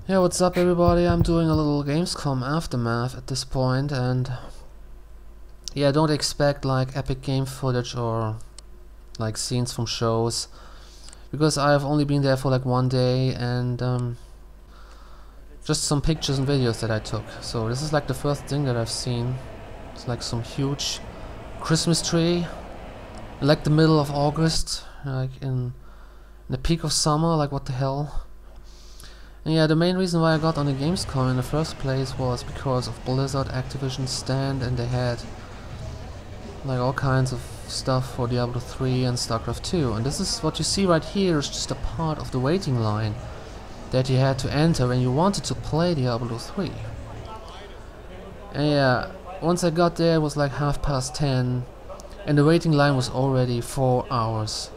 Yeah, what's up everybody? I'm doing a little Gamescom aftermath at this point, and yeah, don't expect like epic game footage or like scenes from shows, because I've only been there for like one day, and just some pictures and videos that I took. So this is like the first thing that I've seen. It's like some huge Christmas tree, like the middle of August, like in the peak of summer. Like what the hell? And yeah, the main reason why I got on the Gamescom in the first place was because of Blizzard Activision's stand, and they had like all kinds of stuff for Diablo 3 and StarCraft 2. And this is what you see right here is just a part of the waiting line that you had to enter when you wanted to play Diablo 3. And yeah, once I got there it was like 10:30, and the waiting line was already 4 hours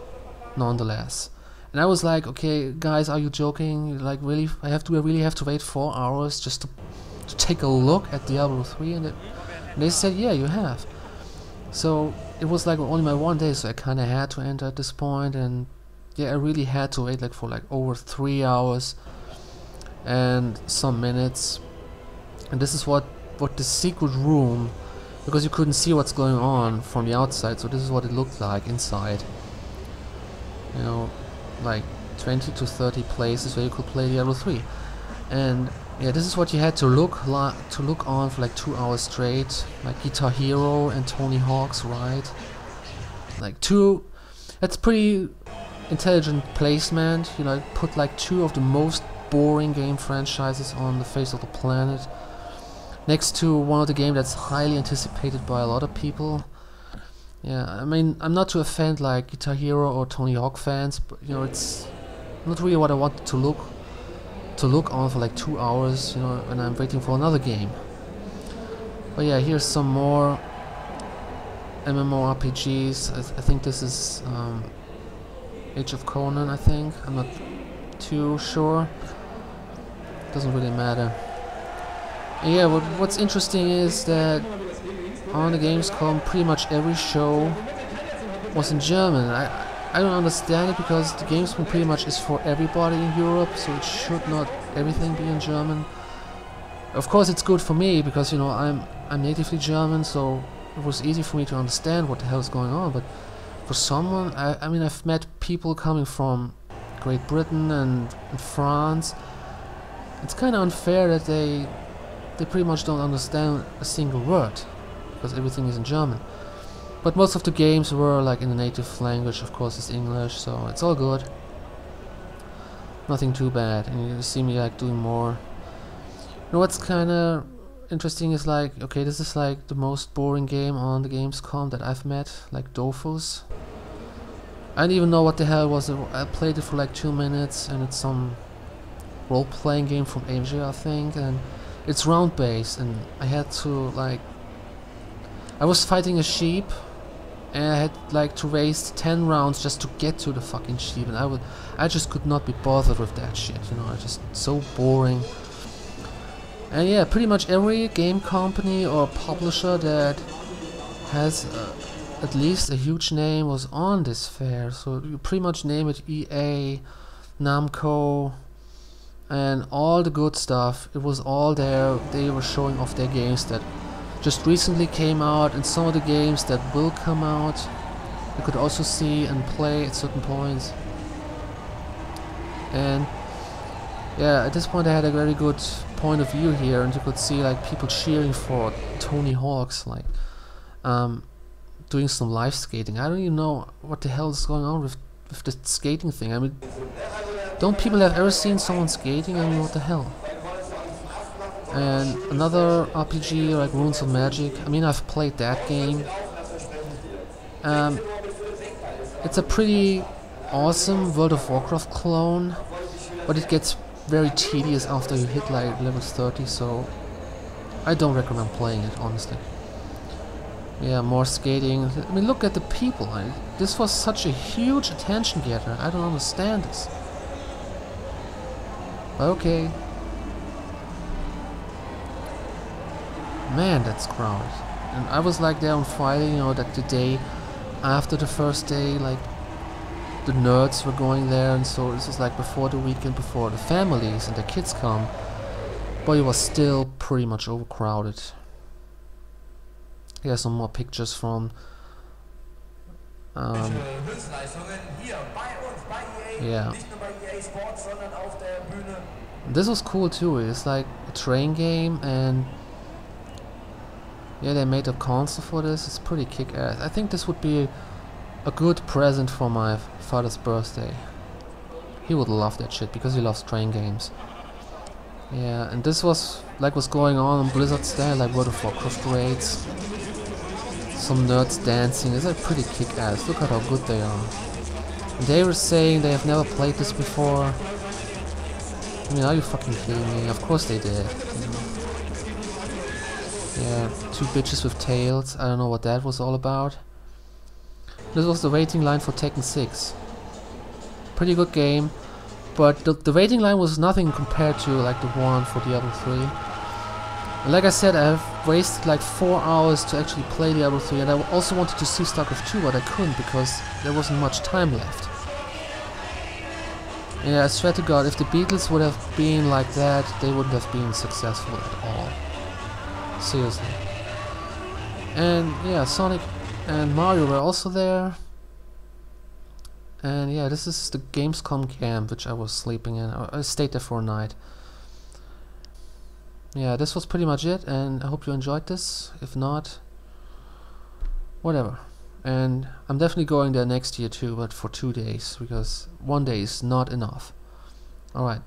nonetheless. And I was like, okay guys, are you joking? Like really, I really have to wait 4 hours just to take a look at Diablo 3? And they said, yeah, you have. So it was like only my one day, so I kinda had to enter at this point, and yeah, I really had to wait like for like over 3 hours and some minutes. And this is what the secret room, because you couldn't see what's going on from the outside, so this is what it looked like inside. You know, like 20 to 30 places where you could play Diablo 3. And yeah, this is what you had to look on for like 2 hours straight, like Guitar Hero and Tony Hawk's Ride. Like that's pretty intelligent placement. You know, put like two of the most boring game franchises on the face of the planet next to one of the games that's highly anticipated by a lot of people. Yeah, I mean, I'm not to offend like Guitar Hero or Tony Hawk fans, but you know, it's not really what I wanted to look on for like 2 hours, you know, when I'm waiting for another game. But yeah, here's some more MMORPGs. I think this is Age of Conan, I think. I'm not too sure. Doesn't really matter. And yeah, what's interesting is that on the Gamescom, pretty much every show was in German. I don't understand it, because the Gamescom pretty much is for everybody in Europe, so it should not everything be in German. Of course, it's good for me because, you know, I'm natively German, so it was easy for me to understand what the hell is going on. But for someone, I mean, I've met people coming from Great Britain and France. It's kind of unfair that they pretty much don't understand a single word, because everything is in German. But most of the games were like in the native language, of course, is English, so it's all good. Nothing too bad. And you see me like doing more. You know what's kinda interesting is like, okay, this is like the most boring game on the Gamescom that I've met, like Dofus. I didn't even know what the hell it was. I played it for like 2 minutes, and it's some role-playing game from Asia, I think, and it's round-based, and I had to like, I was fighting a sheep, and I had like to waste 10 rounds just to get to the fucking sheep, and I just could not be bothered with that shit, you know. It's just so boring. And yeah, pretty much every game company or publisher that has at least a huge name was on this fair. So you pretty much name it, EA, Namco, and all the good stuff. It was all there. They were showing off their games that just recently came out, and some of the games that will come out you could also see and play at certain points. And yeah, at this point I had a very good point of view here, and you could see like people cheering for Tony Hawk's, like doing some live skating. I don't even know what the hell is going on with the skating thing. I mean, don't people have ever seen someone skating? I mean, what the hell? And another RPG like Runes of Magic. I mean, I've played that game. It's a pretty awesome World of Warcraft clone, but it gets very tedious after you hit like level 30, so I don't recommend playing it, honestly. Yeah, more skating. I mean, look at the people. This was such a huge attention getter. I don't understand this. But okay. Man, that's crowded. And I was like there on Friday, you know, that the day after the first day, like the nerds were going there, and so this is like before the weekend before the families and the kids come, but it was still pretty much overcrowded. Here's some more pictures from yeah. This was cool too. It's like a train game, and yeah, they made a console for this. It's pretty kick-ass. I think this would be a good present for my father's birthday. He would love that shit because he loves train games. Yeah, and this was like what's going on Blizzard's there, like World of Warcraft raids. Some nerds dancing. It's like pretty kick-ass. Look at how good they are. And they were saying they have never played this before. I mean, are you fucking kidding me? Of course they did. Yeah, two bitches with tails. I don't know what that was all about. This was the waiting line for Tekken 6. Pretty good game, but the waiting line was nothing compared to like the one for Diablo 3. And like I said, I've wasted like 4 hours to actually play Diablo 3, and I also wanted to see StarCraft 2, but I couldn't because there wasn't much time left. Yeah, I swear to God, if the Beatles would have been like that, they wouldn't have been successful at all. Seriously. And yeah, Sonic and Mario were also there. And yeah, this is the Gamescom camp which I was sleeping in. I stayed there for a night. Yeah, this was pretty much it, and I hope you enjoyed this. If not, whatever. And I'm definitely going there next year too, but for 2 days, because 1 day is not enough. Alright,